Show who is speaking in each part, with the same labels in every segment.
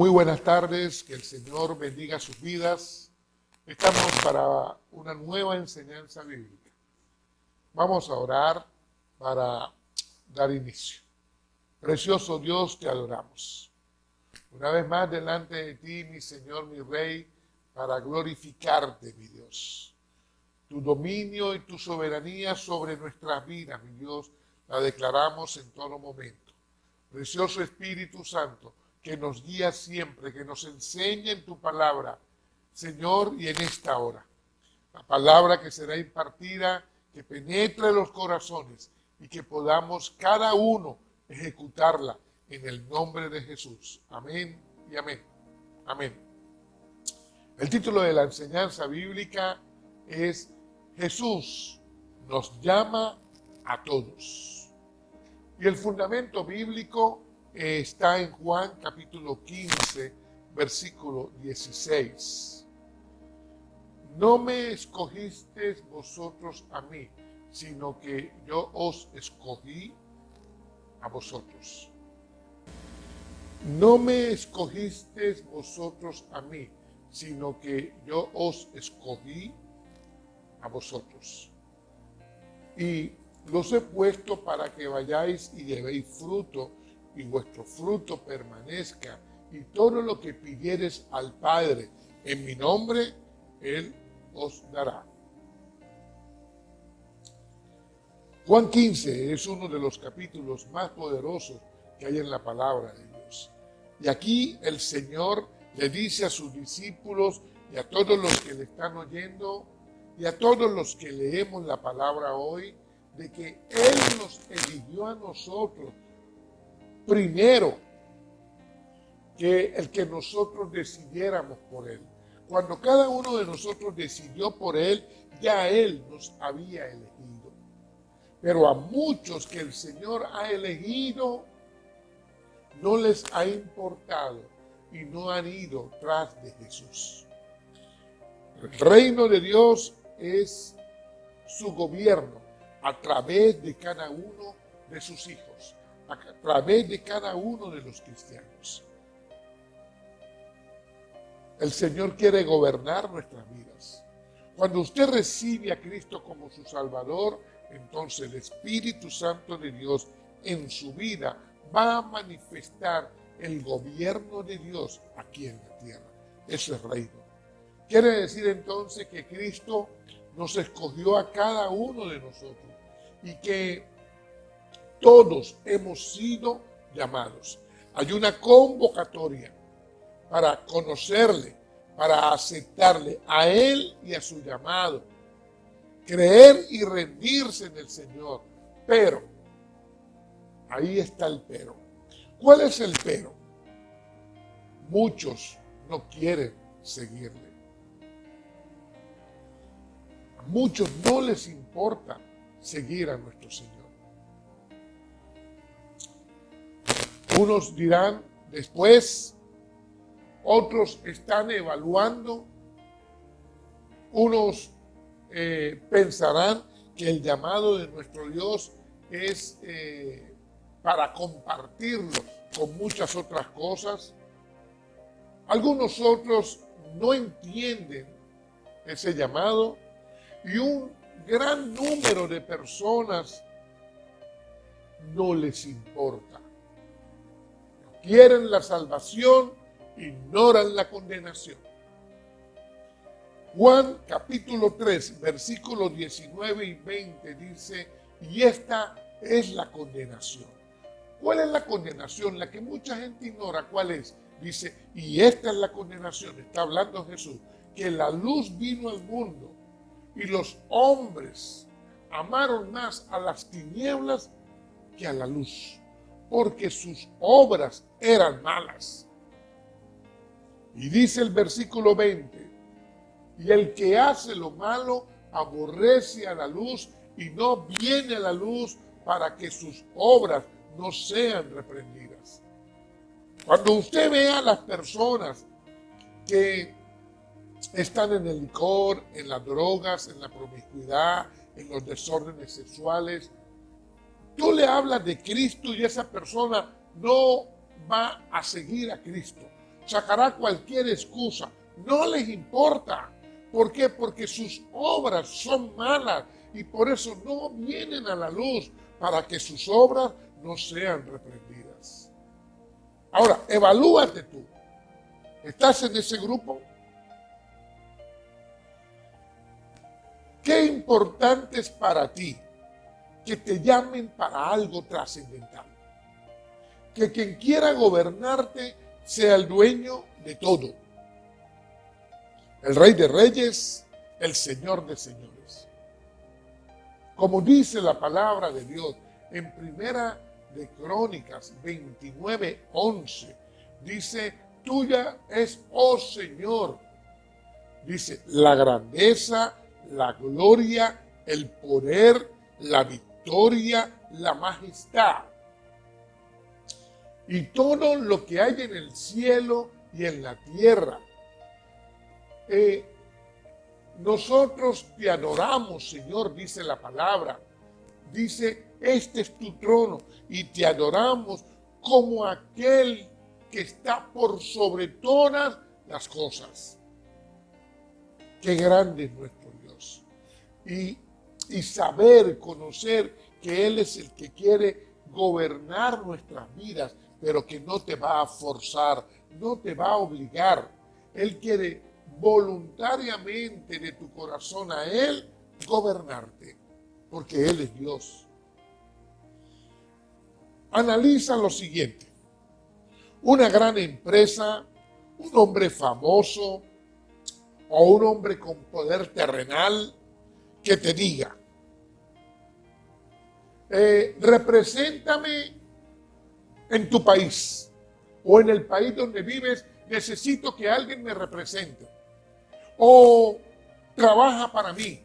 Speaker 1: Muy buenas tardes, que el Señor bendiga sus vidas. Estamos para una nueva enseñanza bíblica. Vamos a orar para dar inicio. Precioso Dios, te adoramos. Una vez más delante de ti, mi Señor, mi Rey, para glorificarte, mi Dios. Tu dominio y tu soberanía sobre nuestras vidas, mi Dios, la declaramos en todo momento. Precioso Espíritu Santo, que nos guía siempre, que nos enseña en tu palabra, Señor, y en esta hora. La palabra que será impartida, que penetre los corazones y que podamos cada uno ejecutarla en el nombre de Jesús. Amén y amén. Amén. El título de la enseñanza bíblica es Jesús nos llama a todos. Y el fundamento bíblico está en Juan capítulo 15, versículo 16. No me escogisteis vosotros a mí, sino que yo os escogí a vosotros. No me escogisteis vosotros a mí, sino que yo os escogí a vosotros. Y los he puesto para que vayáis y llevéis fruto, y vuestro fruto permanezca, y todo lo que pidiereis al Padre en mi nombre, Él os dará. Juan 15 es uno de los capítulos más poderosos que hay en la palabra de Dios. Y aquí el Señor le dice a sus discípulos y a todos los que le están oyendo y a todos los que leemos la palabra hoy, de que Él nos eligió a nosotros primero que el que nosotros decidiéramos por Él. Cuando cada uno de nosotros decidió por Él, ya Él nos había elegido. Pero a muchos que el Señor ha elegido, no les ha importado y no han ido tras de Jesús. El reino de Dios es su gobierno a través de cada uno de sus hijos, a través de cada uno de los cristianos. El Señor quiere gobernar nuestras vidas. Cuando usted recibe a Cristo como su Salvador, entonces el Espíritu Santo de Dios en su vida va a manifestar el gobierno de Dios aquí en la tierra. Eso es reino. Quiere decir entonces que Cristo nos escogió a cada uno de nosotros y que todos hemos sido llamados. Hay una convocatoria para conocerle, para aceptarle a Él y a su llamado, creer y rendirse en el Señor. Pero, ahí está el pero. ¿Cuál es el pero? Muchos no quieren seguirle. A muchos no les importa seguir a nuestro Señor. Unos dirán después, otros están evaluando, unos pensarán que el llamado de nuestro Dios es para compartirlo con muchas otras cosas. Algunos otros no entienden ese llamado y un gran número de personas no les importa. No quieren la salvación, ignoran la condenación. Juan capítulo 3, versículos 19 y 20 dice, y esta es la condenación. ¿Cuál es la condenación? La que mucha gente ignora. ¿Cuál es? Dice, y esta es la condenación. Está hablando Jesús, que la luz vino al mundo y los hombres amaron más a las tinieblas que a la luz, porque sus obras eran malas. Y dice el versículo 20, y el que hace lo malo aborrece a la luz y no viene a la luz para que sus obras no sean reprendidas. Cuando usted ve a las personas que están en el licor, en las drogas, en la promiscuidad, en los desórdenes sexuales, tú le hablas de Cristo y esa persona no va a seguir a Cristo. sacará cualquier excusa. No les importa. ¿Por qué? Porque sus obras son malas y por eso no vienen a la luz, para que sus obras no sean reprendidas. Ahora, evalúate tú. ¿Estás en ese grupo? Qué importante es para ti que te llamen para algo trascendental. Que quien quiera gobernarte sea el dueño de todo. El Rey de Reyes, el Señor de Señores. Como dice la palabra de Dios en Primera de Crónicas 29:11, dice: tuya es, oh Señor, dice, la grandeza, la gloria, el poder, la victoria, la majestad. Y todo lo que hay en el cielo y en la tierra. Nosotros te adoramos, Señor, dice la palabra. Dice, este es tu trono y te adoramos como aquel que está por sobre todas las cosas. Qué grande es nuestro Dios. Y saber, conocer que Él es el que quiere gobernar nuestras vidas, pero que no te va a forzar, no te va a obligar. Él quiere voluntariamente de tu corazón a Él gobernarte, porque Él es Dios. Analiza lo siguiente. Una gran empresa, un hombre famoso o un hombre con poder terrenal que te diga, represéntame en tu país o en el país donde vives, necesito que alguien me represente. O trabaja para mí,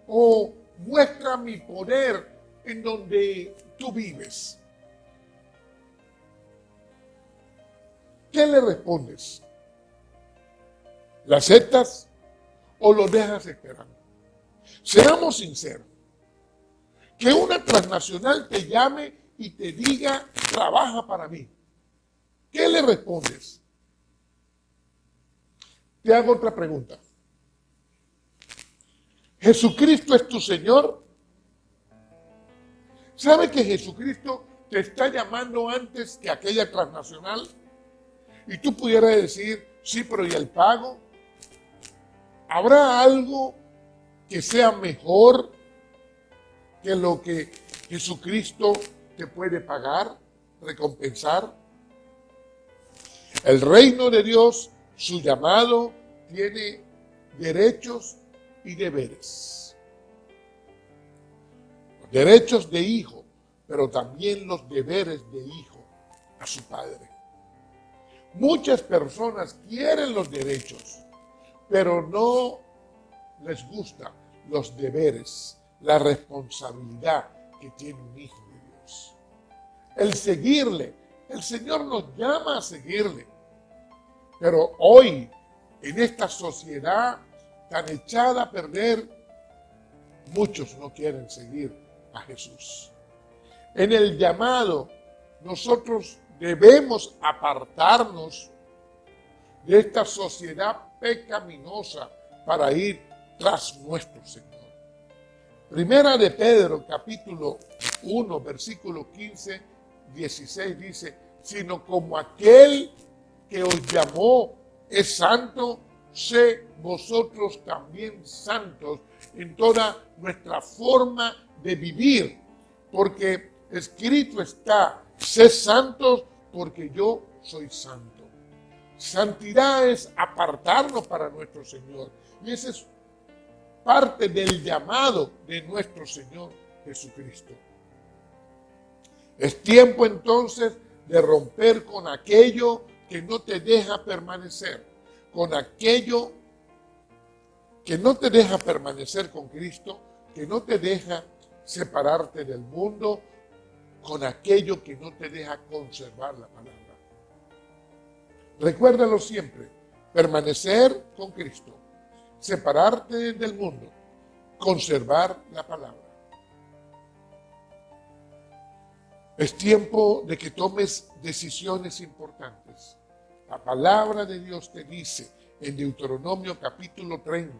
Speaker 1: o muestra mi poder en donde tú vives. ¿Qué le respondes? ¿La aceptas o lo dejas esperando? Seamos sinceros. Que una transnacional te llame y te diga, trabaja para mí. ¿Qué le respondes? Te hago otra pregunta. ¿Jesucristo es tu Señor? ¿Sabe que Jesucristo te está llamando antes que aquella transnacional? Y tú pudieras decir, sí, pero ¿y el pago? ¿Habrá algo que sea mejor que lo que Jesucristo te puede pagar, recompensar? El reino de Dios, su llamado, tiene derechos y deberes. Los derechos de hijo, pero también los deberes de hijo a su padre. Muchas personas quieren los derechos, pero no les gustan los deberes, la responsabilidad que tiene un hijo de Dios. El seguirle, el Señor nos llama a seguirle. Pero hoy, en esta sociedad tan echada a perder, muchos no quieren seguir a Jesús. En el llamado, nosotros debemos apartarnos de esta sociedad pecaminosa para ir tras nuestro Señor. Primera de Pedro, capítulo 1, versículo 15, 16, dice, sino como aquel que os llamó es santo, sé vosotros también santos en toda nuestra forma de vivir, porque escrito está, sé santos porque yo soy santo. Santidad es apartarnos para nuestro Señor, y esa es parte del llamado de nuestro Señor Jesucristo. Es tiempo entonces de romper con aquello que no te deja permanecer, con aquello que no te deja permanecer con Cristo, que no te deja separarte del mundo, con aquello que no te deja conservar la palabra. Recuérdalo siempre, permanecer con Cristo, separarte del mundo, conservar la palabra. Es tiempo de que tomes decisiones importantes. La palabra de Dios te dice en Deuteronomio capítulo 30,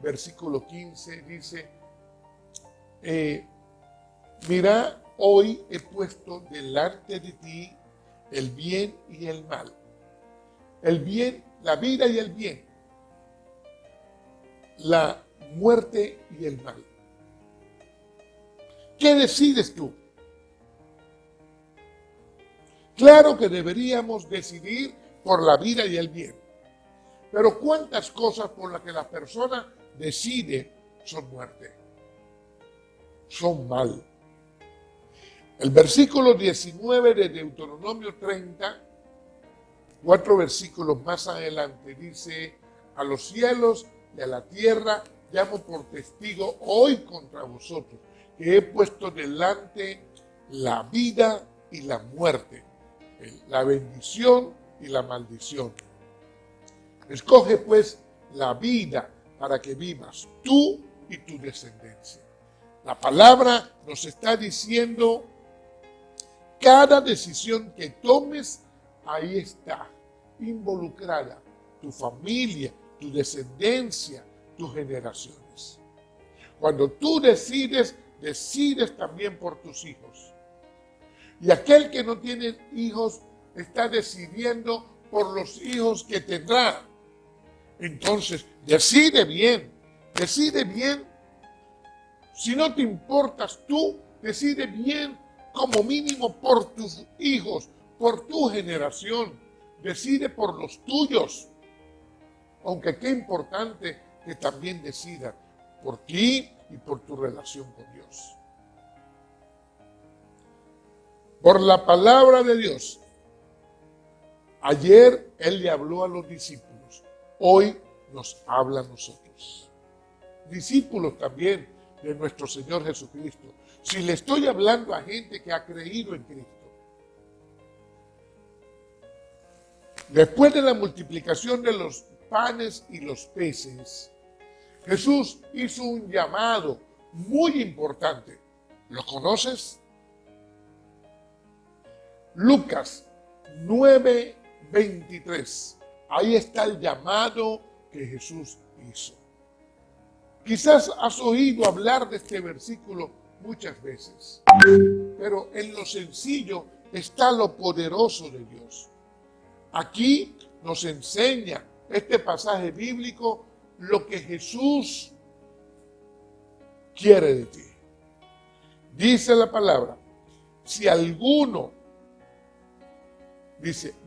Speaker 1: versículo 15, dice, mira, hoy he puesto delante de ti el bien y el mal. El bien, la vida y el bien. La muerte y el mal. ¿Qué decides tú? Claro que deberíamos decidir por la vida y el bien. Pero ¿cuántas cosas por las que la persona decide son muerte? Son mal. El versículo 19 de Deuteronomio 30, 4 versículos más adelante, dice, a los cielos y a la tierra llamo por testigo hoy contra vosotros, que he puesto delante la vida y la muerte, la bendición y la maldición. Escoge pues la vida para que vivas tú y tu descendencia. La palabra nos está diciendo, cada decisión que tomes, ahí está involucrada tu familia, tu descendencia, tus generaciones. Cuando tú decides, decides también por tus hijos. Y aquel que no tiene hijos está decidiendo por los hijos que tendrá. Entonces, decide bien, decide bien. Si no te importas tú, decide bien como mínimo por tus hijos, por tu generación. Decide por los tuyos. Aunque qué importante que también decida por ti y por tu relación con Dios. Por la palabra de Dios. Ayer Él le habló a los discípulos. Hoy nos habla a nosotros. Discípulos también de nuestro Señor Jesucristo. Si le estoy hablando a gente que ha creído en Cristo. Después de la multiplicación de los panes y los peces, Jesús hizo un llamado muy importante. ¿Lo conoces? Lucas 9:23. Ahí está el llamado que Jesús hizo. Quizás has oído hablar de este versículo muchas veces, pero en lo sencillo está lo poderoso de Dios. Aquí nos enseña este pasaje bíblico lo que Jesús quiere de ti. Dice la palabra, si alguno,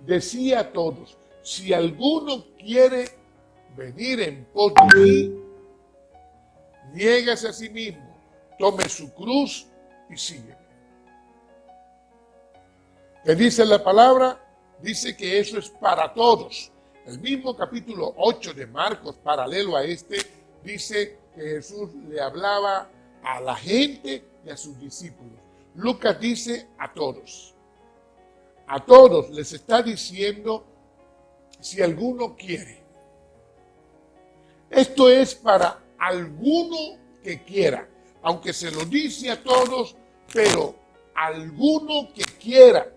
Speaker 1: decía a todos, si alguno quiere venir en pos de mí, niégase a sí mismo, tome su cruz y sígueme. ¿Qué dice la palabra? Dice que eso es para todos. El mismo capítulo 8 de Marcos, paralelo a este, dice que Jesús le hablaba a la gente y a sus discípulos. Lucas dice a todos. A todos les está diciendo si alguno quiere. Esto es para alguno que quiera, aunque se lo dice a todos, pero alguno que quiera.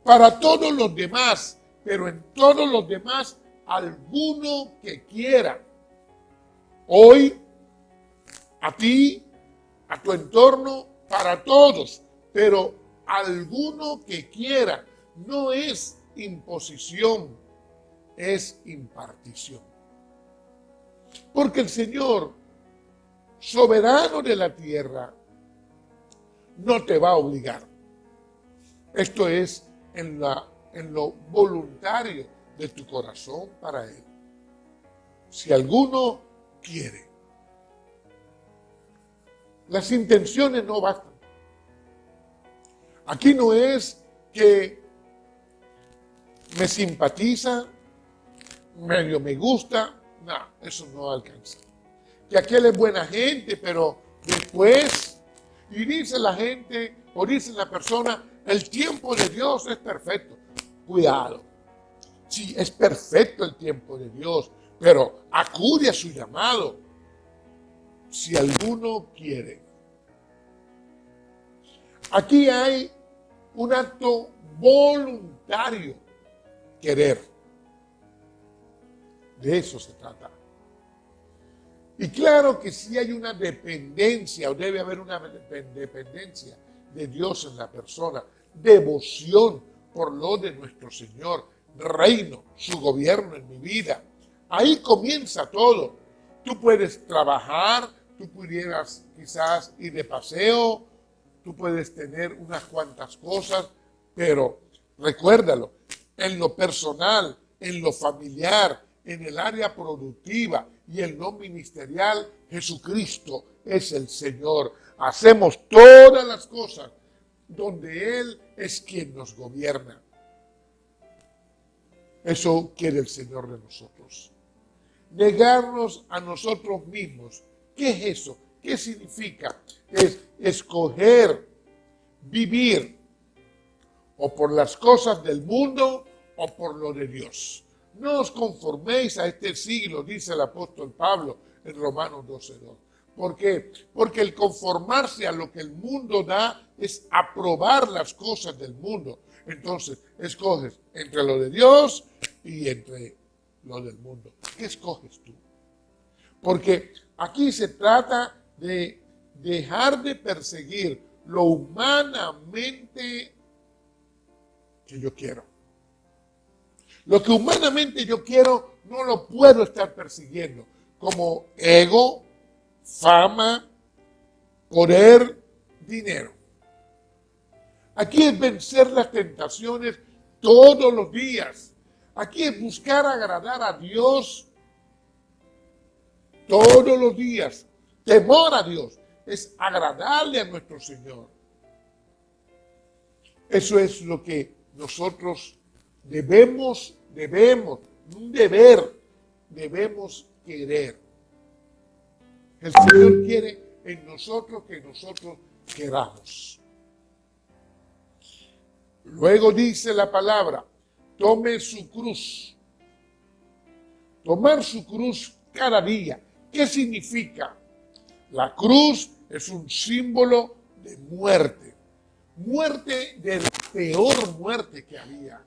Speaker 1: Para todos los demás, pero en todos los demás, alguno que quiera. Hoy, a ti, a tu entorno, para todos, pero alguno que quiera. No es imposición, es impartición. Porque el Señor, soberano de la tierra, no te va a obligar. Esto es en lo voluntario de tu corazón para Él. Si alguno quiere. Las intenciones no bastan. Aquí no es que me simpatiza, medio me gusta. No, eso no alcanza. Que aquel es buena gente, pero después, y dice la gente, o dice la persona, el tiempo de Dios es perfecto. Cuidado. Sí, es perfecto el tiempo de Dios, pero acude a su llamado. Si alguno quiere. Aquí hay un acto voluntario querer. De eso se trata. Y claro que si hay una dependencia, o debe haber una dependencia de Dios en la persona, devoción por lo de nuestro Señor, reino, su gobierno en mi vida. Ahí comienza todo. Tú puedes trabajar, tú pudieras quizás ir de paseo, tú puedes tener unas cuantas cosas, pero recuérdalo, en lo personal, en lo familiar, en el área productiva y en lo ministerial, Jesucristo es el Señor. Hacemos todas las cosas donde Él es quien nos gobierna. Eso quiere el Señor de nosotros. Negarnos a nosotros mismos. ¿Qué es eso? ¿Qué significa? Es escoger vivir o por las cosas del mundo o por lo de Dios. No os conforméis a este siglo, dice el apóstol Pablo en Romanos 12:2. ¿Por qué? Porque el conformarse a lo que el mundo da es aprobar las cosas del mundo. Entonces, escoges entre lo de Dios y entre lo del mundo. ¿Qué escoges tú? Porque aquí se trata de dejar de perseguir lo humanamente que yo quiero. Lo que humanamente yo quiero no lo puedo estar persiguiendo, como ego, fama, poder, dinero. Aquí es vencer las tentaciones todos los días. Aquí es buscar agradar a Dios todos los días. Temor a Dios es agradarle a nuestro Señor. Eso es lo que nosotros debemos, un deber, debemos querer. El Señor quiere en nosotros que nosotros queramos. Luego dice la palabra, tome su cruz. Tomar su cruz cada día. ¿Qué significa? La cruz es un símbolo de muerte. Muerte de la peor muerte que había.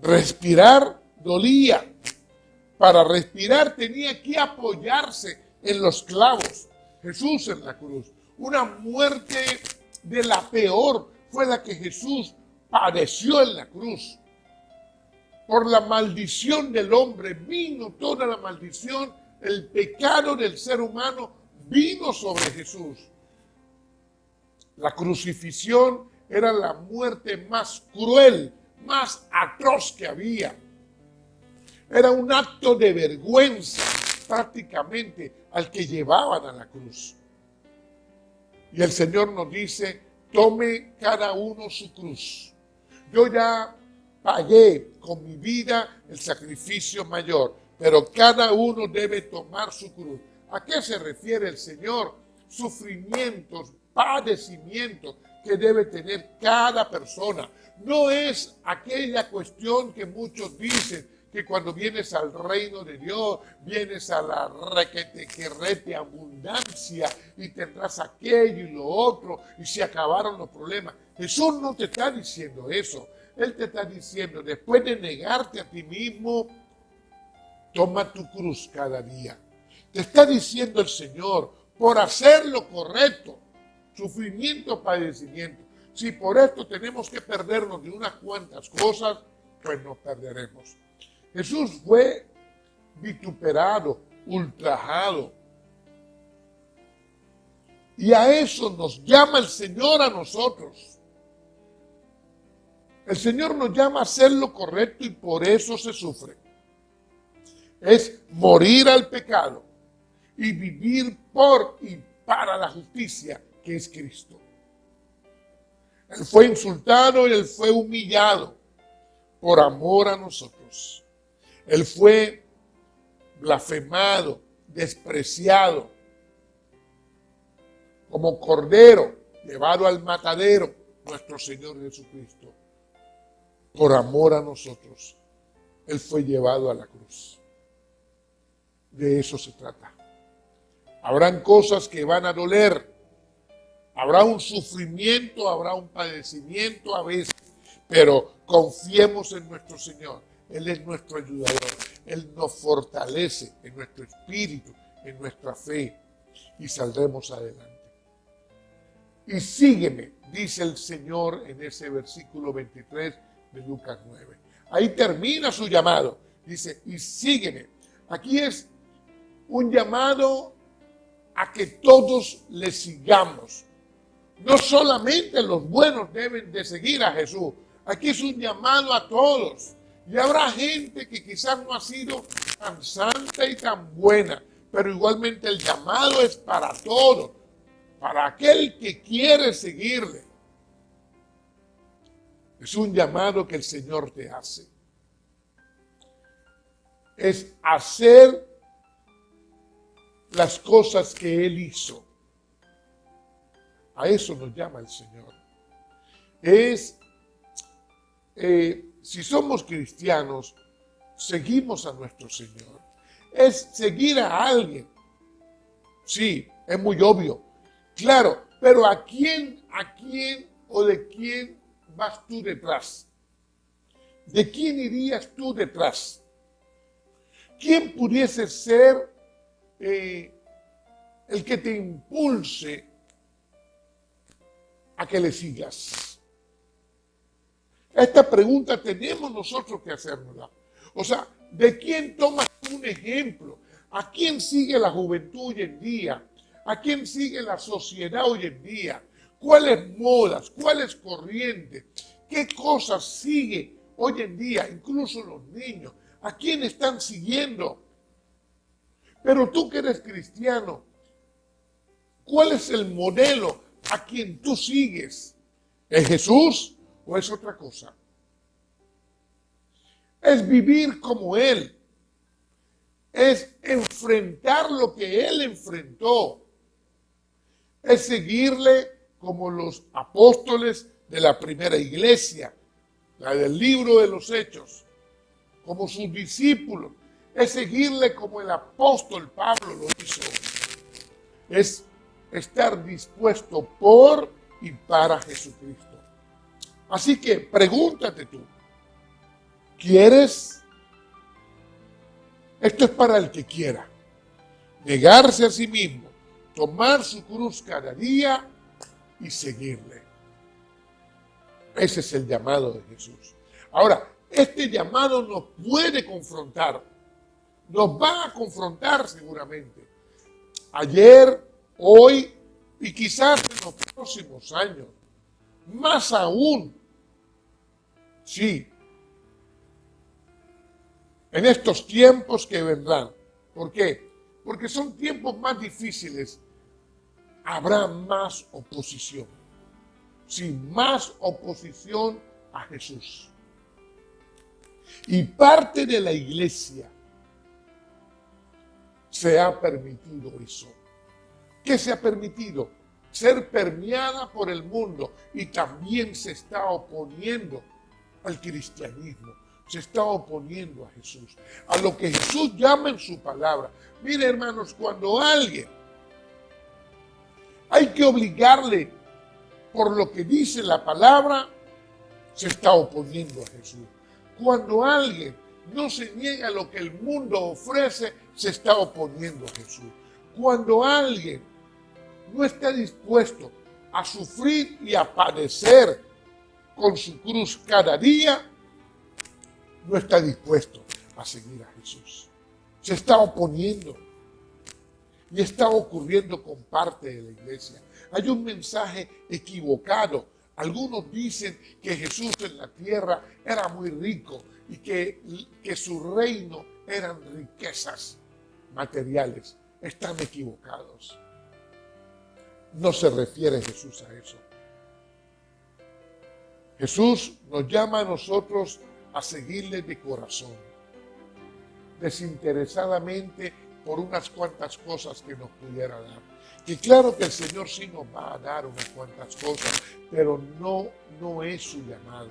Speaker 1: Respirar dolía. Para respirar tenía que apoyarse en los clavos. Jesús en la cruz. Una muerte de la peor fue la que Jesús padeció en la cruz. Por la maldición del hombre vino toda la maldición, el pecado del ser humano vino sobre Jesús. La crucifixión era la muerte más cruel, más atroz que había. Era un acto de vergüenza prácticamente al que llevaban a la cruz. Y el Señor nos dice, tome cada uno su cruz. Yo ya pagué con mi vida el sacrificio mayor, pero cada uno debe tomar su cruz. ¿A qué se refiere el Señor? Sufrimientos, padecimientos que debe tener cada persona. No es aquella cuestión que muchos dicen, que cuando vienes al reino de Dios, vienes a la requete abundancia y tendrás aquello y lo otro y se acabaron los problemas. Jesús no te está diciendo eso. Él te está diciendo, después de negarte a ti mismo, toma tu cruz cada día. Te está diciendo el Señor, por hacer lo correcto, sufrimiento, padecimiento. Si por esto tenemos que perdernos de unas cuantas cosas, pues nos perderemos. Jesús fue vituperado, ultrajado. Y a eso nos llama el Señor a nosotros. El Señor nos llama a hacer lo correcto y por eso se sufre. Es morir al pecado y vivir por y para la justicia que es Cristo. Él fue insultado y Él fue humillado por amor a nosotros. Él fue blasfemado, despreciado, como cordero llevado al matadero, nuestro Señor Jesucristo. Por amor a nosotros, Él fue llevado a la cruz. De eso se trata. Habrán cosas que van a doler. Habrá un sufrimiento, habrá un padecimiento a veces. pero confiemos en nuestro Señor. Él es nuestro ayudador. Él nos fortalece en nuestro espíritu, en nuestra fe, y saldremos adelante. Y sígueme, dice el Señor en ese versículo 23 de Lucas 9. Ahí termina su llamado. Dice, y sígueme. Aquí es un llamado a que todos le sigamos. No solamente los buenos deben de seguir a Jesús. Aquí es un llamado a todos. Y habrá gente que quizás no ha sido tan santa y tan buena, pero igualmente el llamado es para todos, para aquel que quiere seguirle. Es un llamado que el Señor te hace. Es hacer las cosas que Él hizo. A eso nos llama el Señor. Si somos cristianos, seguimos a nuestro Señor. Es seguir a alguien. Sí, es muy obvio. Claro, pero ¿a quién o de quién vas tú detrás? ¿De quién irías tú detrás? ¿Quién pudiese ser el que te impulse a que le sigas? Esta pregunta tenemos nosotros que hacérnosla. O sea, ¿de quién tomas un ejemplo? ¿A quién sigue la juventud hoy en día? ¿A quién sigue la sociedad hoy en día? ¿Cuáles modas? ¿Cuáles corrientes? ¿Qué cosas sigue hoy en día? Incluso los niños. ¿A quién están siguiendo? Pero tú que eres cristiano, ¿cuál es el modelo a quien tú sigues? ¿Es Jesús o es otra cosa? Es vivir como Él. Es enfrentar lo que Él enfrentó. Es seguirle como los apóstoles de la primera iglesia, la del libro de los Hechos, como sus discípulos. Es seguirle como el apóstol Pablo lo hizo. Es estar dispuesto por y para Jesucristo. Así que pregúntate tú, ¿quieres? Esto es para el que quiera. Negarse a sí mismo, tomar su cruz cada día y seguirle. Ese es el llamado de Jesús. Ahora, este llamado nos puede confrontar. Nos va a confrontar seguramente. Ayer, hoy y quizás en los próximos años. Más aún. Sí. En estos tiempos que vendrán. ¿Por qué? Porque son tiempos más difíciles. Habrá más oposición. Sí, más oposición a Jesús. Y parte de la iglesia se ha permitido eso. ¿Qué se ha permitido? Ser permeada por el mundo y también se está oponiendo al cristianismo. Se está oponiendo a Jesús, a lo que Jesús llama en su palabra. Mire, hermanos, cuando alguien hay que obligarle por lo que dice la palabra, se está oponiendo a Jesús. Cuando alguien no se niega a lo que el mundo ofrece, se está oponiendo a Jesús. Cuando alguien no está dispuesto a sufrir y a padecer con su cruz cada día, no está dispuesto a seguir a Jesús. Se está oponiendo. Y está ocurriendo con parte de la iglesia. Hay un mensaje equivocado. Algunos dicen que Jesús en la tierra era muy rico y que su reino eran riquezas materiales. Están equivocados. No se refiere Jesús a eso. Jesús nos llama a nosotros a seguirle de corazón, desinteresadamente, por unas cuantas cosas que nos pudiera dar. Que claro que el Señor sí nos va a dar unas cuantas cosas, pero no es su llamado.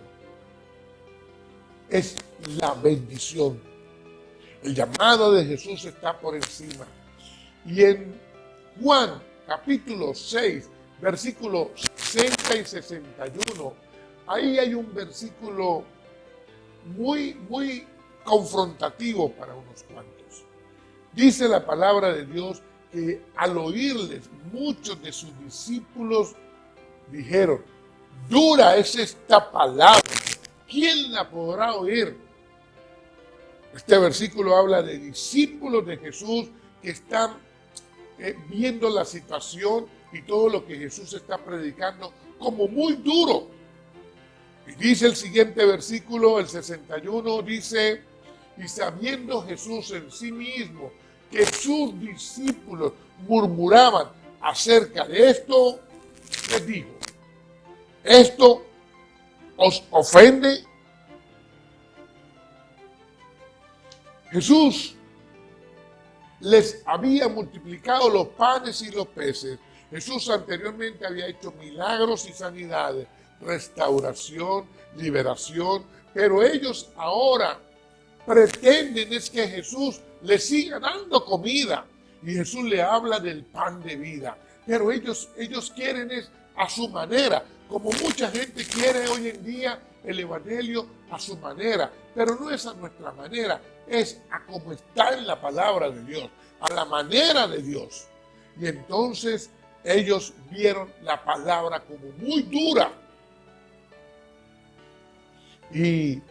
Speaker 1: Es la bendición. El llamado de Jesús está por encima. Y en Juan capítulo 6, versículos 60 y 61, ahí hay un versículo muy confrontativo para unos cuantos. Dice la palabra de Dios que al oírles muchos de sus discípulos dijeron: dura es esta palabra, ¿quién la podrá oír? Este versículo habla de discípulos de Jesús que están viendo la situación y todo lo que Jesús está predicando como muy duro. Y dice el siguiente versículo, el 61, dice: y sabiendo Jesús en sí mismo que sus discípulos murmuraban acerca de esto, les dijo: ¿esto os ofende? Jesús les había multiplicado los panes y los peces. Jesús anteriormente había hecho milagros y sanidades, restauración, liberación, pero ellos ahora pretenden es que Jesús les siga dando comida. Y Jesús le habla del pan de vida, pero ellos quieren es a su manera, como mucha gente quiere hoy en día el evangelio a su manera, pero no es a nuestra manera, es a como está en la palabra de Dios, a la manera de Dios. Y entonces ellos vieron la palabra como muy dura. Y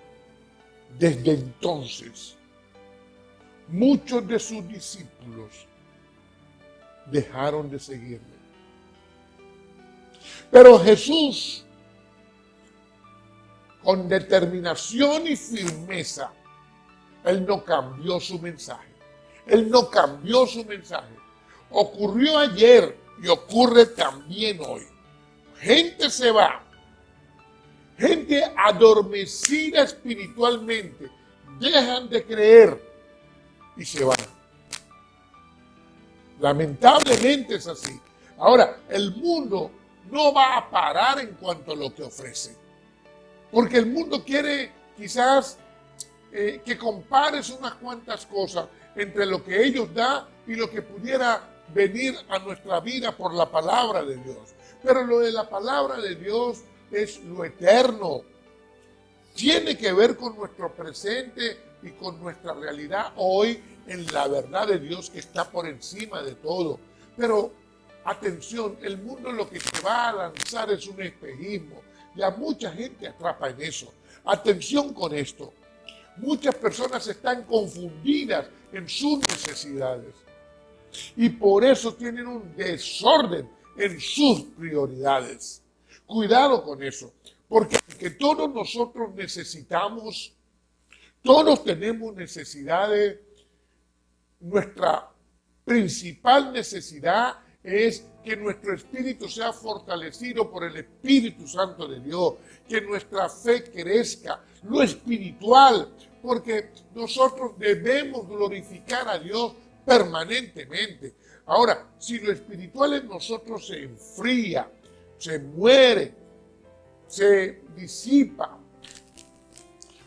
Speaker 1: desde entonces, muchos de sus discípulos dejaron de seguirle. Pero Jesús, con determinación y firmeza, Él no cambió su mensaje. Él no cambió su mensaje. Ocurrió ayer y ocurre también hoy. Gente se va. Gente adormecida espiritualmente. Dejan de creer y se van. Lamentablemente es así. Ahora, el mundo no va a parar en cuanto a lo que ofrece. Porque el mundo quiere quizás que compares unas cuantas cosas entre lo que ellos dan y lo que pudiera venir a nuestra vida por la palabra de Dios. Pero lo de la palabra de Dios es lo eterno. Tiene que ver con nuestro presente y con nuestra realidad hoy en la verdad de Dios que está por encima de todo. Pero atención, el mundo lo que te va a lanzar es un espejismo. Y a mucha gente atrapa en eso. Atención con esto. Muchas personas están confundidas en sus necesidades. Y por eso tienen un desorden en sus prioridades. Cuidado con eso. Porque todos nosotros necesitamos, todos tenemos necesidades. Nuestra principal necesidad es que nuestro espíritu sea fortalecido por el Espíritu Santo de Dios, que nuestra fe crezca, lo espiritual, porque nosotros debemos glorificar a Dios permanentemente. Ahora, si lo espiritual en nosotros se enfría, se muere, se disipa,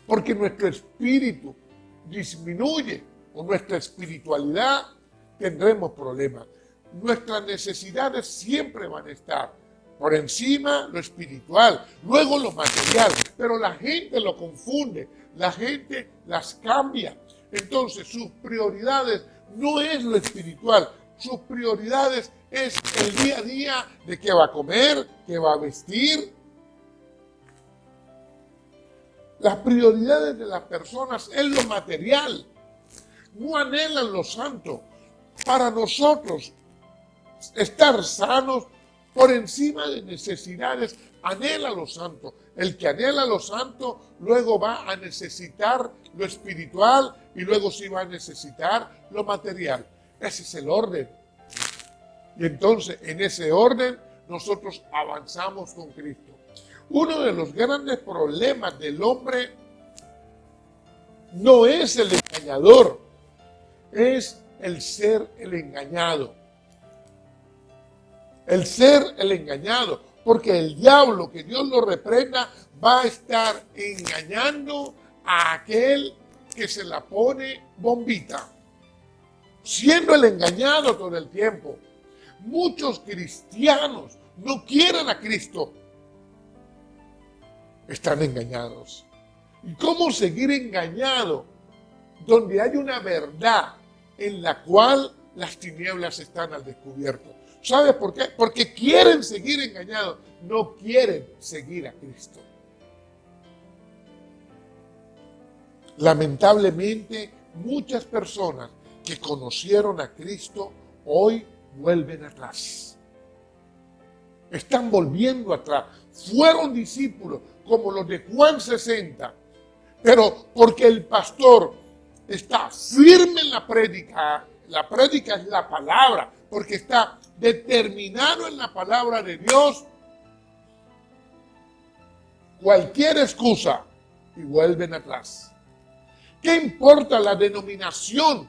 Speaker 1: porque nuestro espíritu disminuye o nuestra espiritualidad, tendremos problemas. Nuestras necesidades siempre van a estar por encima lo espiritual, luego lo material, pero la gente lo confunde, la gente las cambia. Entonces sus prioridades no es lo espiritual, sus prioridades es el día a día de qué va a comer, qué va a vestir. Las prioridades de las personas es lo material, no anhelan lo santo. Para nosotros, estar sanos por encima de necesidades, anhela lo santo. El que anhela lo santo luego va a necesitar lo espiritual y luego sí va a necesitar lo material. Ese es el orden. Y entonces en ese orden nosotros avanzamos con Cristo. Uno de los grandes problemas del hombre no es el engañador, es el ser el engañado. El ser el engañado, porque el diablo, que Dios lo reprenda, va a estar engañando a aquel que se la pone bombita, siendo el engañado todo el tiempo. Muchos cristianos no quieren a Cristo. están engañados. ¿Y cómo seguir engañado? Donde hay una verdad en la cual las tinieblas están al descubierto. ¿Sabes por qué? Porque quieren seguir engañados, no quieren seguir a Cristo. Lamentablemente, muchas personas que conocieron a Cristo hoy vuelven atrás. Están volviendo atrás. Fueron discípulos como los de Juan 60, pero porque el pastor está firme en la prédica es la palabra, porque está determinado en la palabra de Dios, cualquier excusa y vuelven atrás. ¿Qué importa la denominación,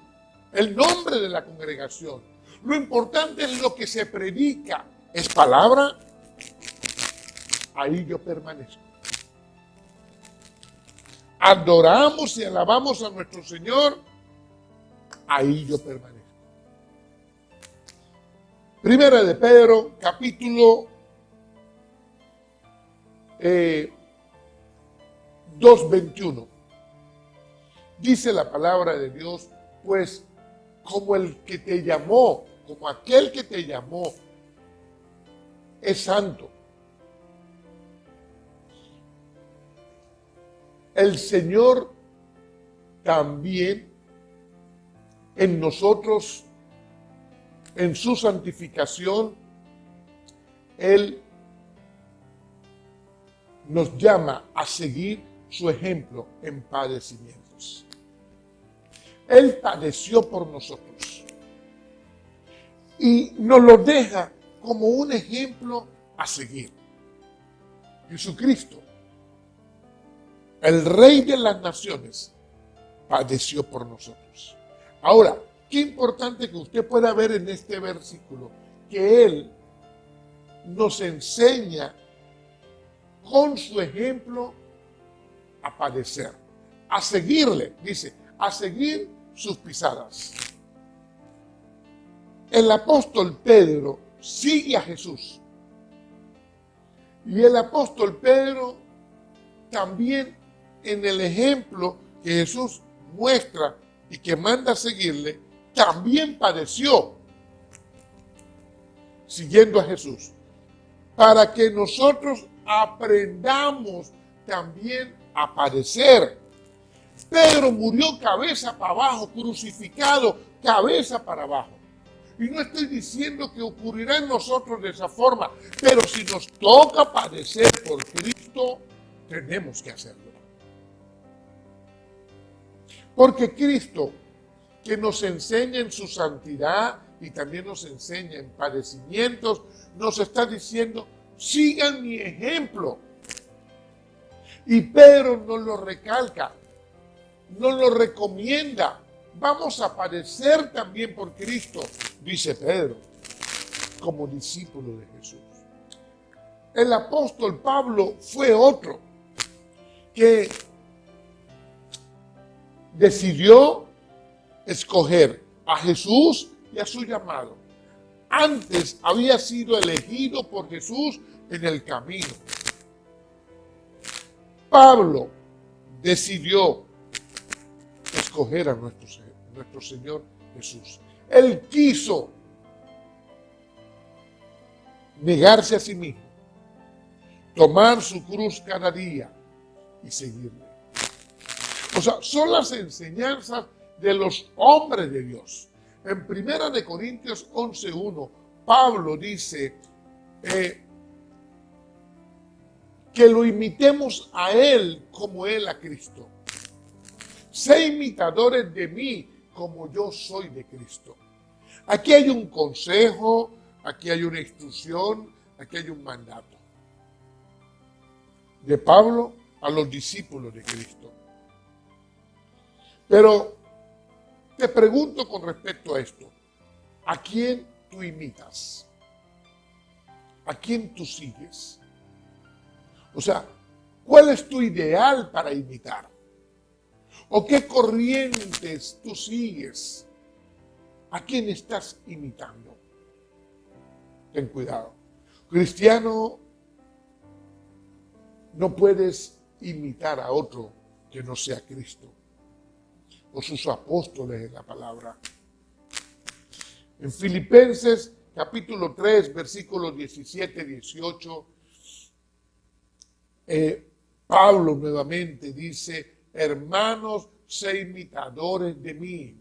Speaker 1: el nombre de la congregación? Lo importante es lo que se predica. ¿Es palabra? Ahí yo permanezco. Adoramos y alabamos a nuestro Señor. Ahí yo permanezco. Primera de Pedro, capítulo 2:21. Dice la palabra de Dios, pues como el que te llamó, como aquel que te llamó, es santo. El Señor también en nosotros, en su santificación, Él nos llama a seguir su ejemplo en padecimientos. Él padeció por nosotros y nos lo deja como un ejemplo a seguir. Jesucristo, el Rey de las Naciones, padeció por nosotros. Ahora, qué importante que usted pueda ver en este versículo que Él nos enseña con su ejemplo a padecer, a seguirle, dice, a seguir sus pisadas. El apóstol Pedro sigue a Jesús. Y el apóstol Pedro también en el ejemplo que Jesús muestra y que manda a seguirle, también padeció siguiendo a Jesús. Para que nosotros aprendamos también a padecer. Pedro murió cabeza para abajo, crucificado cabeza para abajo. Y no estoy diciendo que ocurrirá en nosotros de esa forma, pero si nos toca padecer por Cristo, tenemos que hacerlo. Porque Cristo, que nos enseña en su santidad y también nos enseña en padecimientos, nos está diciendo, sigan mi ejemplo. Y Pedro nos lo recalca, nos lo recomienda. Vamos a padecer también por Cristo, dice Pedro, como discípulo de Jesús. El apóstol Pablo fue otro que decidió escoger a Jesús y a su llamado. Antes había sido elegido por Jesús en el camino. Pablo decidió escoger a nuestro Señor Jesús. Él quiso negarse a sí mismo, tomar su cruz cada día y seguirle. O sea, son las enseñanzas de los hombres de Dios. En 1 Corintios 11:1, Pablo dice que lo imitemos a Él como Él a Cristo. Sé imitadores de mí como yo soy de Cristo. Aquí hay un consejo, aquí hay una instrucción, aquí hay un mandato de Pablo a los discípulos de Cristo. Pero te pregunto con respecto a esto, ¿a quién tú imitas? ¿A quién tú sigues? O sea, ¿cuál es tu ideal para imitar? ¿O qué corrientes tú sigues? ¿A quién estás imitando? Ten cuidado. Cristiano No puedes imitar a otro que no sea Cristo o sus apóstoles en la palabra. En Filipenses capítulo 3, versículos 17 y 18, Pablo nuevamente dice: hermanos, sé imitadores de mí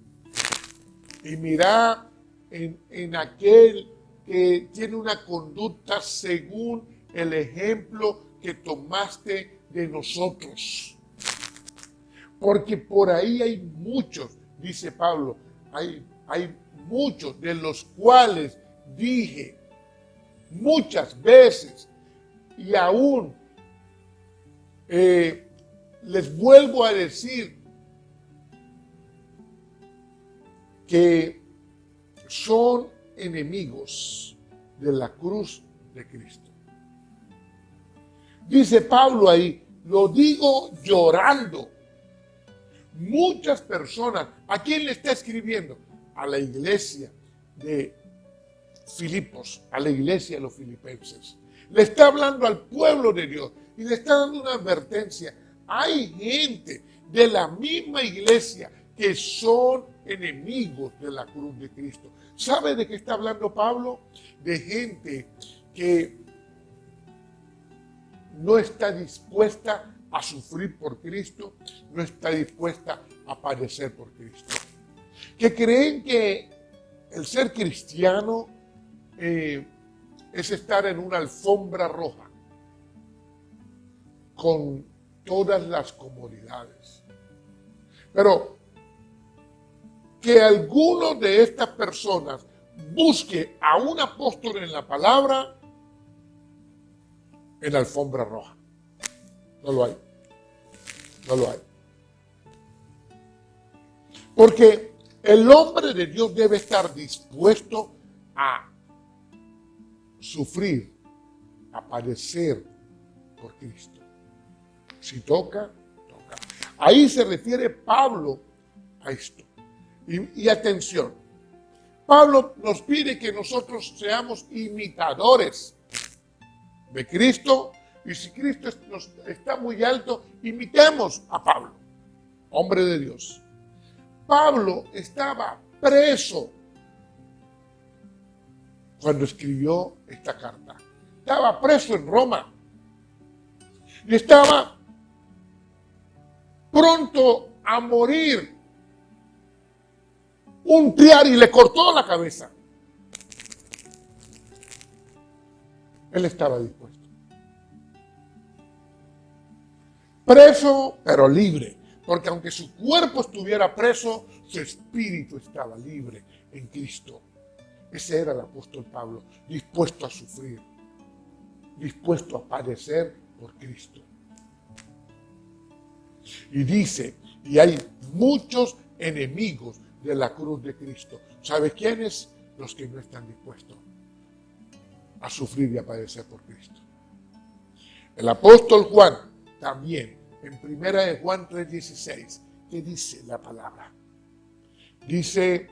Speaker 1: y mirad en aquel que tiene una conducta según el ejemplo que tomaste de nosotros. Porque por ahí hay muchos, dice Pablo, hay muchos de los cuales dije muchas veces y aún les vuelvo a decir que son enemigos de la cruz de Cristo. Dice Pablo ahí, lo digo llorando. Muchas personas, ¿a quién le está escribiendo? A la iglesia de Filipos, a la iglesia de los filipenses. Le está hablando al pueblo de Dios y le está dando una advertencia. Hay gente de la misma iglesia que son enemigos de la cruz de Cristo. ¿Sabe de qué está hablando Pablo? De gente que no está dispuesta a sufrir por Cristo, no está dispuesta a padecer por Cristo. Que creen que el ser cristiano es estar en una alfombra roja con todas las comodidades. Pero que alguno de estas personas busque a un apóstol en la palabra en la alfombra roja. No lo hay. No lo hay. Porque el hombre de Dios debe estar dispuesto a sufrir, a padecer por Cristo. Si toca, toca. Ahí se refiere Pablo a esto. Y atención, Pablo nos pide que nosotros seamos imitadores de Cristo. Y si Cristo está muy alto, imitemos a Pablo, hombre de Dios. Pablo estaba preso cuando escribió esta carta. Estaba preso en Roma. Y estaba pronto a morir. Un triari le cortó la cabeza. Él estaba dispuesto. Preso, pero libre. Porque aunque su cuerpo estuviera preso, su espíritu estaba libre en Cristo. Ese era el apóstol Pablo, dispuesto a sufrir, dispuesto a padecer por Cristo. Y dice, y hay muchos enemigos de la cruz de Cristo. ¿Sabe quiénes? Los que no están dispuestos a sufrir y a padecer por Cristo. El apóstol Juan también, en 1 de Juan 3:16, ¿qué dice la palabra? Dice,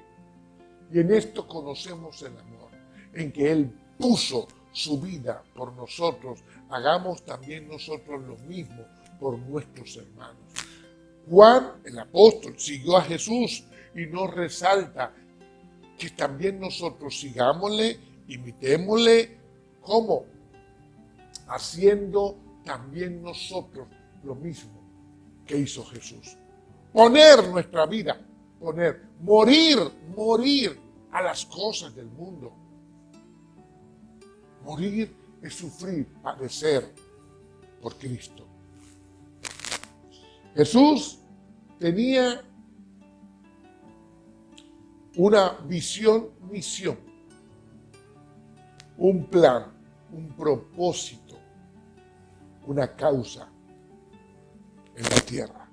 Speaker 1: y en esto conocemos el amor, en que Él puso su vida por nosotros, hagamos también nosotros lo mismo por nuestros hermanos. Juan, el apóstol, siguió a Jesús y nos resalta que también nosotros sigámosle, imitémosle, ¿cómo? Haciendo también nosotros lo mismo que hizo Jesús. Poner nuestra vida, morir a las cosas del mundo. Morir es sufrir, padecer por Cristo. Jesús tenía una visión, misión, un plan, un propósito, una causa en la tierra.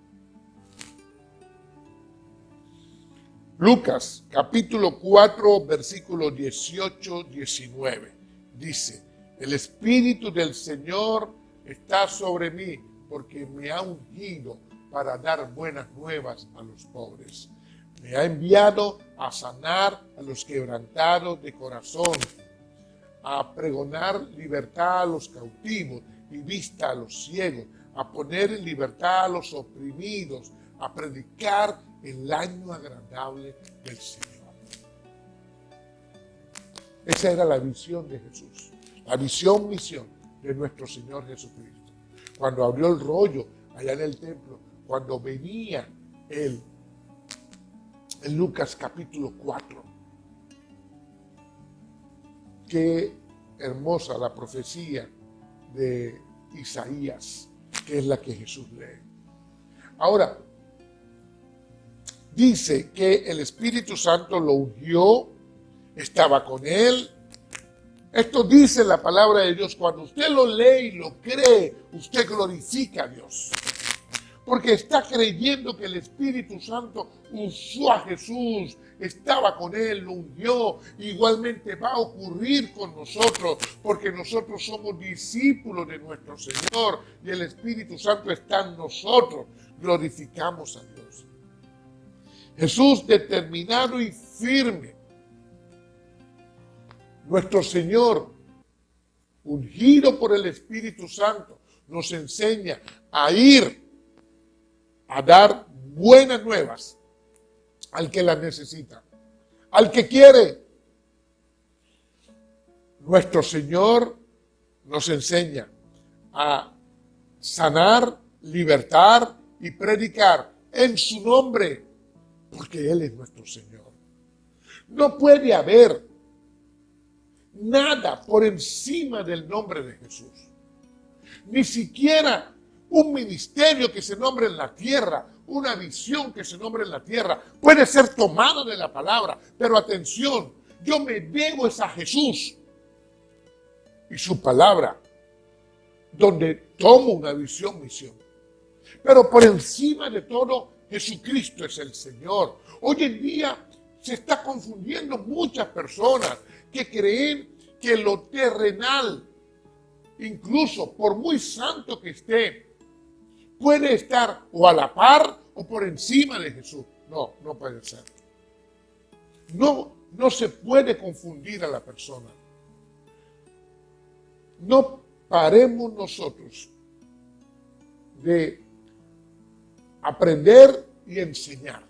Speaker 1: Lucas capítulo 4 versículos 18-19 dice: el Espíritu del Señor está sobre mí porque me ha ungido para dar buenas nuevas a los pobres. Me ha enviado a sanar a los quebrantados de corazón, a pregonar libertad a los cautivos y vista a los ciegos, a poner en libertad a los oprimidos, a predicar el año agradable del Señor. Esa era la visión de Jesús, la misión de nuestro Señor Jesucristo. Cuando abrió el rollo allá en el templo, cuando venía Él, en Lucas capítulo 4. Qué hermosa la profecía de Isaías, que es la que Jesús lee. Ahora, dice que el Espíritu Santo lo ungió, estaba con él. Esto dice la palabra de Dios. Cuando usted lo lee y lo cree, usted glorifica a Dios. Porque está creyendo que el Espíritu Santo usó a Jesús, estaba con él, lo ungió. Igualmente va a ocurrir con nosotros, porque nosotros somos discípulos de nuestro Señor y el Espíritu Santo está en nosotros. Glorificamos a Dios. Jesús determinado y firme. Nuestro Señor, ungido por el Espíritu Santo, nos enseña a ir a dar buenas nuevas al que las necesita, al que quiere. Nuestro Señor nos enseña a sanar, libertar y predicar en su nombre, porque Él es nuestro Señor. No puede haber nada por encima del nombre de Jesús. Ni siquiera un ministerio que se nombre en la tierra, una visión que se nombre en la tierra, puede ser tomada de la palabra. Pero atención, yo me debo a Jesús y su palabra, donde tomo una misión. Pero por encima de todo, Jesucristo es el Señor. Hoy en día se está confundiendo muchas personas que creen que lo terrenal, incluso por muy santo que esté, puede estar o a la par o por encima de Jesús. No, no puede ser. No se puede confundir a la persona. No paremos nosotros de aprender y enseñar.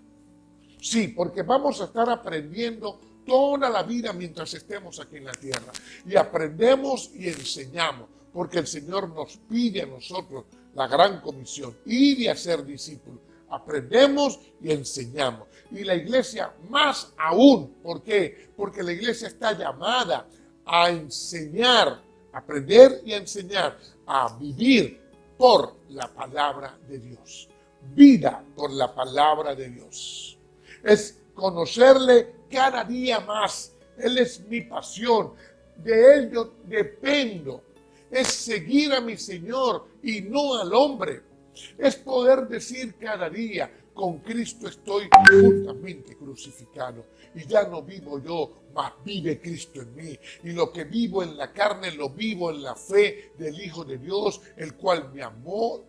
Speaker 1: Sí, porque vamos a estar aprendiendo toda la vida mientras estemos aquí en la tierra. Y aprendemos y enseñamos, porque el Señor nos pide a nosotros la gran comisión, ir y hacer discípulos. Aprendemos y enseñamos. Y la iglesia más aún. ¿Por qué? Porque la iglesia está llamada a enseñar, a aprender y a enseñar, a vivir por la palabra de Dios. Vida por la palabra de Dios. Es conocerle cada día más. Él es mi pasión. De Él yo dependo. Es seguir a mi Señor y no al hombre. Es poder decir cada día, con Cristo estoy juntamente crucificado. Y ya no vivo yo, mas vive Cristo en mí. Y lo que vivo en la carne, lo vivo en la fe del Hijo de Dios, el cual me amó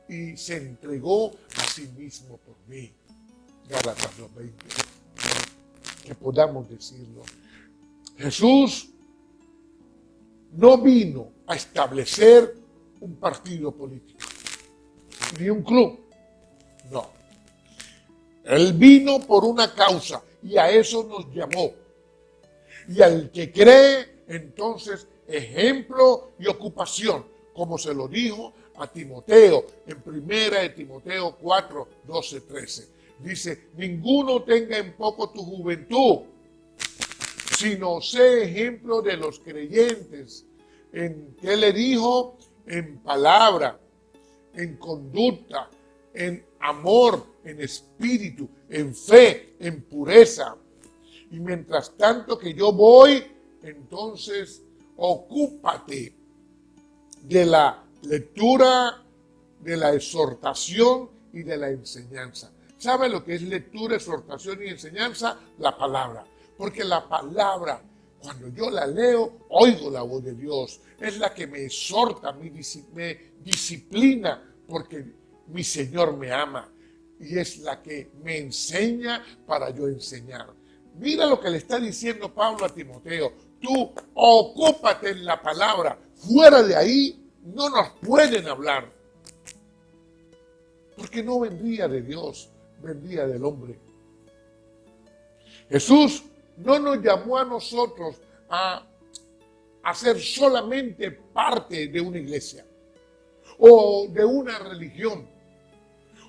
Speaker 1: y se entregó a sí mismo por mí. Gálatas 2:20. Que podamos decirlo. Jesús no vino a establecer un partido político, ni un club. No. Él vino por una causa y a eso nos llamó. Y al que cree, entonces, ejemplo y ocupación, como se lo dijo a Timoteo en 1 de Timoteo 4, 12, 13. Dice, ninguno tenga en poco tu juventud, sino sé ejemplo de los creyentes. ¿En qué le dijo? En palabra, en conducta, en amor, en espíritu, en fe, en pureza. Y mientras tanto que yo voy, entonces ocúpate de la lectura, de la exhortación y de la enseñanza. ¿Sabe lo que es lectura, exhortación y enseñanza? La palabra. Porque la palabra, cuando yo la leo, oigo la voz de Dios. Es la que me exhorta, me disciplina, porque mi Señor me ama. Y es la que me enseña para yo enseñar. Mira lo que le está diciendo Pablo a Timoteo. Tú ocúpate en la palabra. Fuera de ahí, no nos pueden hablar. Porque no vendría de Dios, vendría del hombre. Jesús no nos llamó a nosotros a ser solamente parte de una iglesia o de una religión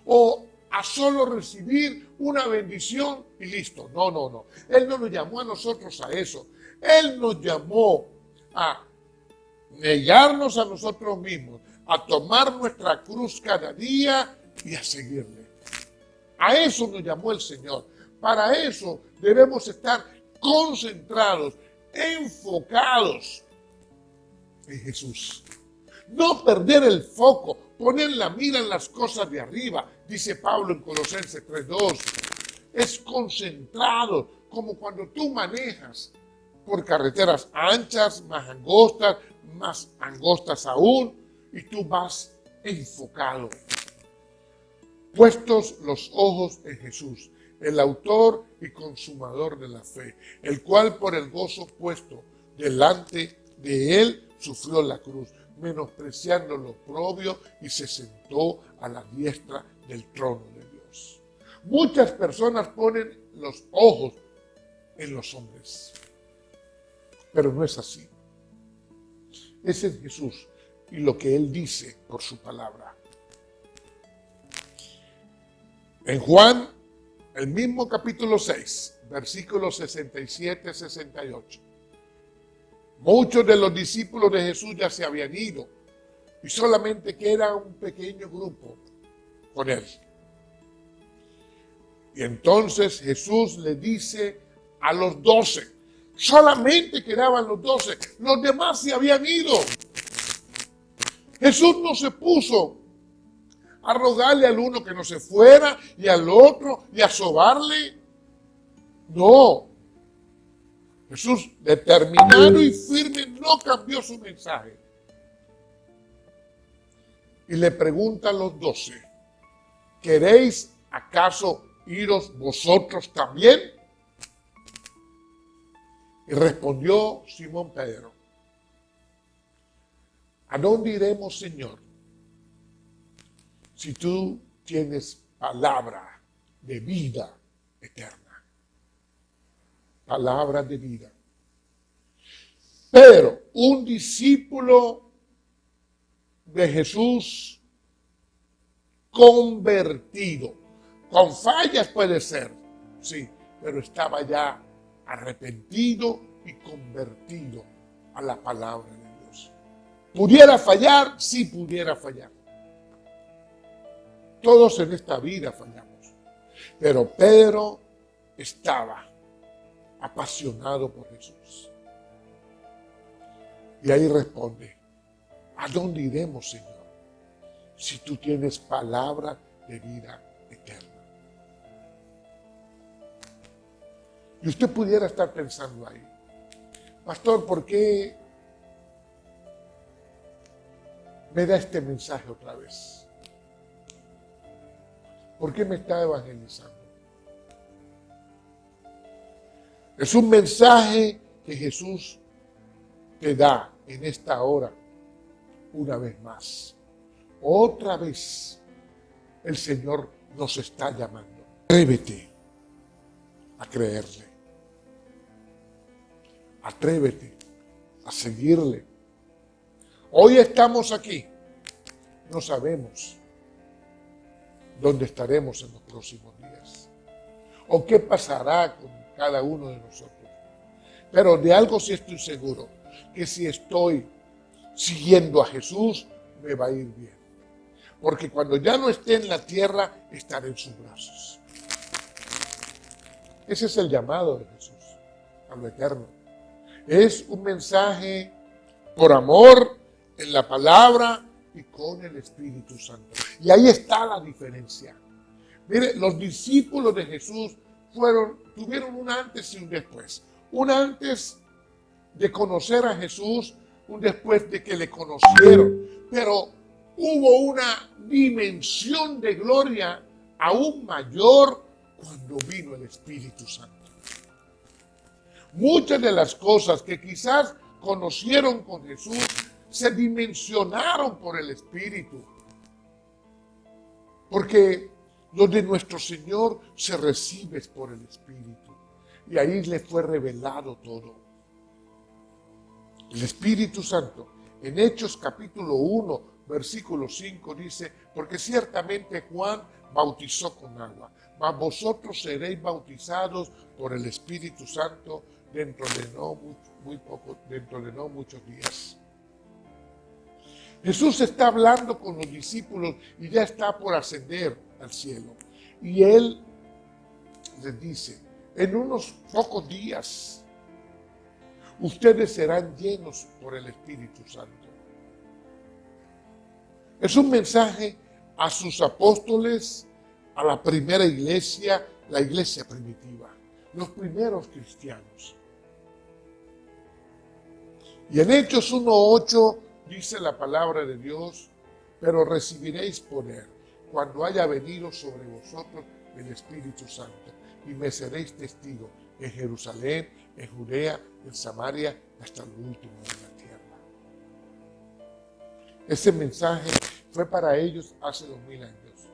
Speaker 1: o a solo recibir una bendición y listo. No, no, no. Él no nos llamó a nosotros a eso. Él nos llamó a negarnos a nosotros mismos, a tomar nuestra cruz cada día y a seguirle. A eso nos llamó el Señor. Para eso debemos estar concentrados, enfocados en Jesús. No perder el foco, poner la mira en las cosas de arriba, dice Pablo en Colosenses 3:2. Es concentrado, como cuando tú manejas por carreteras anchas, más angostas aún, y tú vas enfocado. Puestos los ojos en Jesús, el autor y consumador de la fe, el cual por el gozo puesto delante de él sufrió la cruz, menospreciando lo oprobio, y se sentó a la diestra del trono de Dios. Muchas personas ponen los ojos en los hombres, pero no es así. Es en Jesús y lo que Él dice por su palabra. En Juan, el mismo capítulo 6, versículos 67-68. Muchos de los discípulos de Jesús ya se habían ido y solamente queda un pequeño grupo con Él. Y entonces Jesús le dice a los 12, solamente quedaban los 12, los demás se habían ido. Jesús no se puso a rogarle al uno que no se fuera y al otro y a sobarle. No. Jesús, determinado y firme, no cambió su mensaje. Y le pregunta a los 12, ¿queréis acaso iros vosotros también? Y respondió Simón Pedro, ¿a dónde iremos, Señor? Si tú tienes palabra de vida eterna. Palabra de vida. Pero un discípulo de Jesús convertido, con fallas puede ser, sí, pero estaba ya arrepentido y convertido a la palabra de Dios. ¿Pudiera fallar? Sí, pudiera fallar. Todos en esta vida fallamos. Pero Pedro estaba apasionado por Jesús. Y ahí responde, ¿a dónde iremos, Señor? Si tú tienes palabra de vida eterna. Y usted pudiera estar pensando ahí, pastor, ¿por qué me da este mensaje otra vez? ¿Por qué me está evangelizando? Es un mensaje que Jesús te da en esta hora una vez más. Otra vez el Señor nos está llamando. Atrévete a creerle. Atrévete a seguirle. Hoy estamos aquí. No sabemos dónde estaremos en los próximos días. O qué pasará con cada uno de nosotros. Pero de algo sí estoy seguro, que si estoy siguiendo a Jesús, me va a ir bien. Porque cuando ya no esté en la tierra, estaré en sus brazos. Ese es el llamado de Jesús a lo eterno. Es un mensaje por amor, en la palabra y con el Espíritu Santo. Y ahí está la diferencia. Mire, los discípulos de Jesús tuvieron un antes y un después. Un antes de conocer a Jesús, un después de que le conocieron. Pero hubo una dimensión de gloria aún mayor cuando vino el Espíritu Santo. Muchas de las cosas que quizás conocieron con Jesús se dimensionaron por el Espíritu. Porque lo de nuestro Señor se recibe por el Espíritu. Y ahí le fue revelado todo. El Espíritu Santo, en Hechos capítulo 1, versículo 5 dice, porque ciertamente Juan bautizó con agua, mas vosotros seréis bautizados por el Espíritu Santo dentro de no muchos días. Jesús está hablando con los discípulos y ya está por ascender al cielo. Y Él les dice, en unos pocos días, ustedes serán llenos por el Espíritu Santo. Es un mensaje a sus apóstoles, a la primera iglesia, la iglesia primitiva, los primeros cristianos. Y en Hechos 1:8 dice la palabra de Dios, pero recibiréis poder cuando haya venido sobre vosotros el Espíritu Santo, y me seréis testigos en Jerusalén, en Judea, en Samaria, hasta lo último de la tierra. Ese mensaje fue para ellos hace 2000 años,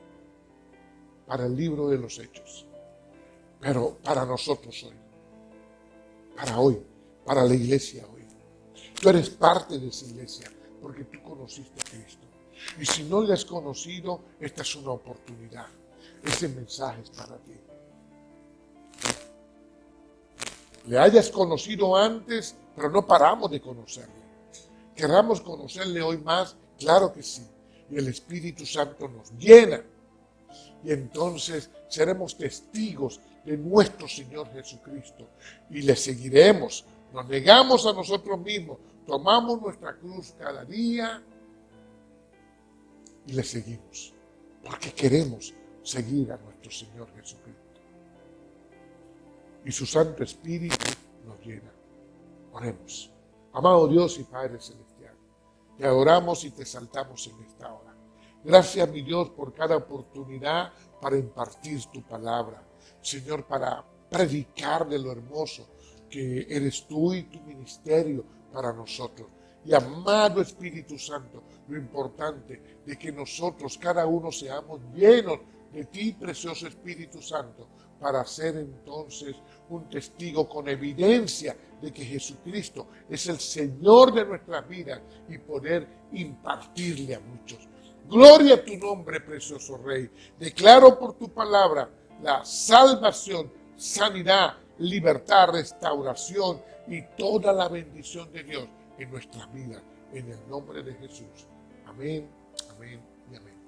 Speaker 1: para el libro de los Hechos, pero para nosotros hoy, para la iglesia hoy. Tú eres parte de esa iglesia porque tú conociste a Cristo. Y si no le has conocido, esta es una oportunidad. Ese mensaje es para ti. Le hayas conocido antes, pero no paramos de conocerle. ¿Querramos conocerle hoy más? Claro que sí. Y el Espíritu Santo nos llena. Y entonces seremos testigos de nuestro Señor Jesucristo. Y le seguiremos. Nos negamos a nosotros mismos. Tomamos nuestra cruz cada día y le seguimos. Porque queremos seguir a nuestro Señor Jesucristo. Y su Santo Espíritu nos llena. Oremos. Amado Dios y Padre Celestial, te adoramos y te exaltamos en esta hora. Gracias, mi Dios, por cada oportunidad para impartir tu palabra. Señor, para predicar de lo hermoso que eres tú y tu ministerio para nosotros. Y amado Espíritu Santo, lo importante de que nosotros, cada uno, seamos llenos de ti, precioso Espíritu Santo, para ser entonces un testigo con evidencia de que Jesucristo es el Señor de nuestras vidas y poder impartirle a muchos. Gloria a tu nombre, precioso Rey. Declaro por tu palabra la salvación, sanidad, libertad, restauración y toda la bendición de Dios en nuestras vidas. En el nombre de Jesús. Amén, amén y amén.